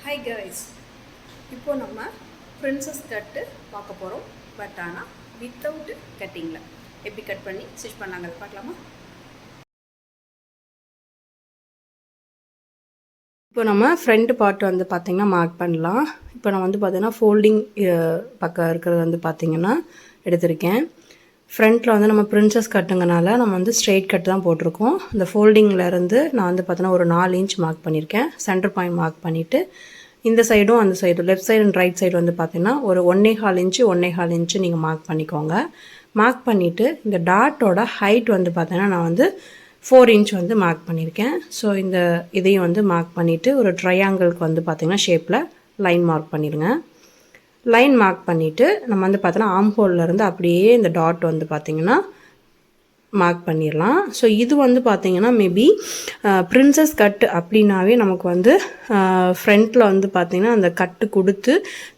Hi guys, இப்போ நம்ம princess கட்டு பார்க்க போகிறோம். பட் ஆனால் வித்தவுட் கட்டிங்கில் எப்படி கட் பண்ணி ஸ்டிச் பண்ணாங்க பார்க்கலாமா? இப்போ நம்ம ஃப்ரண்ட் பார்ட் வந்து பார்த்திங்கன்னா மார்க் பண்ணலாம். இப்போ நான் வந்து பார்த்திங்கன்னா ஃபோல்டிங் பக்கம் இருக்கிறது வந்து பார்த்திங்கன்னா எடுத்திருக்கேன். ஃப்ரண்ட்டில் வந்து நம்ம பிரின்சஸ் கட்டுங்கனால நம்ம வந்து ஸ்ட்ரெயிட் கட் தான் போட்டிருக்கோம். இந்த ஃபோல்டிங்லேருந்து நான் வந்து பார்த்தீங்கன்னா ஒரு 4 இன்ச் மார்க் பண்ணியிருக்கேன். சென்டர் பாயிண்ட் மார்க் பண்ணிவிட்டு இந்த சைடும் அந்த சைடும் left side and right side வந்து பார்த்திங்கன்னா ஒரு 1.25 இன்ச்சு நீங்கள் மார்க் பண்ணிக்கோங்க. மார்க் பண்ணிவிட்டு இந்த டாட்டோட ஹைட் வந்து பார்த்திங்கன்னா நான் வந்து 4 இன்ச் வந்து மார்க் பண்ணியிருக்கேன். ஸோ இந்த இதையும் வந்து மார்க் பண்ணிவிட்டு ஒரு ட்ரையாங்கிளுக்கு வந்து பார்த்திங்கன்னா ஷேப்பில் லைன் மார்க் பண்ணிடுங்க. லைன் மார்க் பண்ணிவிட்டு நம்ம வந்து பார்த்தோன்னா ஆம் ஹோல்லேருந்து அப்படியே இந்த டாட் வந்து பார்த்திங்கன்னா மார்க் பண்ணிடலாம். ஸோ இது வந்து பார்த்திங்கன்னா மேபி பிரின்சஸ் கட் அப்படின்னாவே நமக்கு வந்து ஃப்ரண்ட்டில் வந்து பார்த்திங்கன்னா அந்த கட்டு கொடுத்து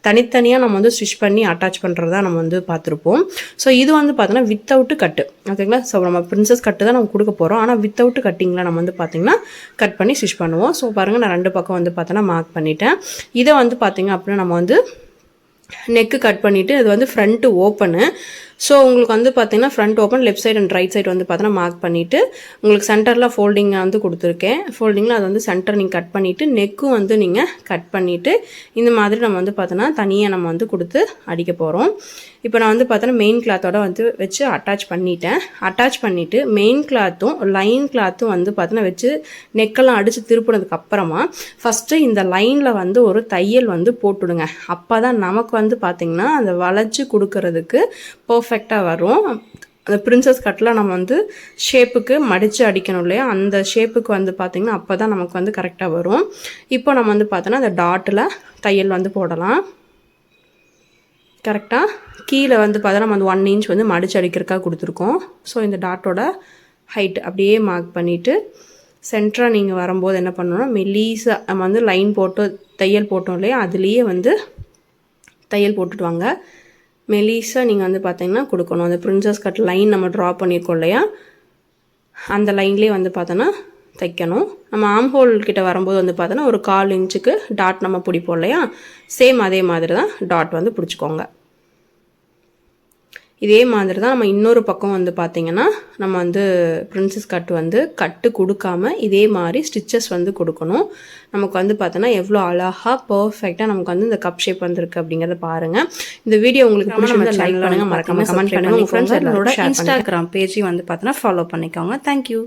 தனித்தனியாக நம்ம வந்து ஸ்டிச் பண்ணி அட்டாச் பண்ணுறது தான் நம்ம வந்து பார்த்துருப்போம். ஸோ இது வந்து பார்த்திங்கன்னா வித்தவுட்டு கட்டு, ஓகேங்களா? ஸோ நம்ம பிரின்சஸ் கட்டு தான் நம்ம கொடுக்க போகிறோம். ஆனால் வித்தவுட்டு கட்டிங்கில் நம்ம வந்து பார்த்திங்கன்னா கட் பண்ணி ஸ்டிச் பண்ணுவோம். ஸோ பாருங்கள், நான் 2 பக்கம் வந்து பார்த்தோன்னா மார்க் பண்ணிட்டேன். இதை வந்து பார்த்திங்க அப்படின்னா நம்ம வந்து நெக்கு கட் பண்ணிவிட்டு அது வந்து ஃப்ரண்ட்டு ஓப்பனு. ஸோ உங்களுக்கு வந்து பார்த்திங்கன்னா front open, left side and right side வந்து பார்த்தோன்னா மார்க் பண்ணிவிட்டு உங்களுக்கு சென்டரில் ஃபோல்டிங் வந்து கொடுத்துருக்கேன். ஃபோல்டிங்கில் அது வந்து சென்டர் நீங்கள் கட் பண்ணிவிட்டு நெக்கும் வந்து நீங்கள் கட் பண்ணிவிட்டு இந்த மாதிரி நம்ம வந்து பார்த்தோன்னா தனியாக நம்ம வந்து கொடுத்து அடிக்க போகிறோம். இப்போ நான் வந்து பார்த்தோன்னா மெயின் கிளாத்தோட வந்து வச்சு அட்டாச் பண்ணிட்டேன். அட்டாச் பண்ணிவிட்டு மெயின் கிளாத்தும் லைன் கிளாத்தும் வந்து பார்த்தோன்னா வச்சு நெக்கெல்லாம் அடித்து திருப்பினதுக்கு அப்புறமா ஃபஸ்ட்டு இந்த லைனில் வந்து ஒரு தையல் வந்து போட்டுடுங்க. அப்போ தான் நமக்கு வந்து பார்த்திங்கன்னா அந்த வளைச்சி கொடுக்கறதுக்கு பர்ஃபெக்டாக வரும். அந்த பிரின்சஸ் கட்டில் நம்ம வந்து ஷேப்புக்கு மடித்து அடிக்கணும் இல்லையா, அந்த ஷேப்புக்கு வந்து பார்த்திங்கன்னா அப்போ தான் நமக்கு வந்து கரெக்டாக வரும். இப்போ நம்ம வந்து பார்த்தோன்னா அந்த டாட்டில் தையல் வந்து போடலாம். கரெக்டாக கீழே வந்து பார்த்தா நம்ம வந்து 1 இன்ச் வந்து மடித்து அடிக்கிறதுக்காக கொடுத்துருக்கோம். ஸோ இந்த டாட்டோட ஹைட் அப்படியே மார்க் பண்ணிவிட்டு சென்டராக நீங்கள் வரும்போது என்ன பண்ணணும்னா மெல்லீஸாக நம்ம வந்து லைன் போட்டு தையல் போட்டோம் இல்லையா, அதுலேயே வந்து தையல் போட்டுட்டு வாங்க. மெலிசாக நீங்கள் வந்து பார்த்திங்கன்னா கொடுக்கணும். அந்த பிரின்சஸ் கட் லைன் நம்ம ட்ரா பண்ணியிருக்கோம் இல்லையா, அந்த லைன்லேயே வந்து பார்த்தோன்னா தைக்கணும். நம்ம ஆம் ஹோல் கிட்ட வரும்போது வந்து பார்த்தோன்னா ஒரு 1/4 இன்ச்சுக்கு டாட் நம்ம பிடிப்போம் இல்லையா, சேம் அதே மாதிரி தான் டாட் வந்து பிடிச்சிக்கோங்க. இதே மாதிரி தான் நம்ம இன்னொரு பக்கம் வந்து பார்த்திங்கன்னா நம்ம வந்து பிரின்சஸ் கட் வந்து கட்டு கொடுக்காம இதே மாதிரி ஸ்டிச்சஸ் வந்து கொடுக்கணும். நமக்கு வந்து பார்த்தோன்னா எவ்வளோ அழகாக பர்ஃபெக்டாக நமக்கு வந்து இந்த கப் ஷேப் வந்துருக்கு அப்படிங்கிறத பாருங்கள். இந்த வீடியோ உங்களுக்கு பிடிச்சிருந்தா லைக் பண்ணுங்கள், மறக்காமல் கமெண்ட் பண்ணுங்கள். உங்கள் ஃப்ரெண்ட்ஸ் என்னோட இன்ஸ்டாகிராம் பேஜையும் வந்து பார்த்தோன்னா ஃபாலோ பண்ணிக்கோங்க. தேங்க்யூ.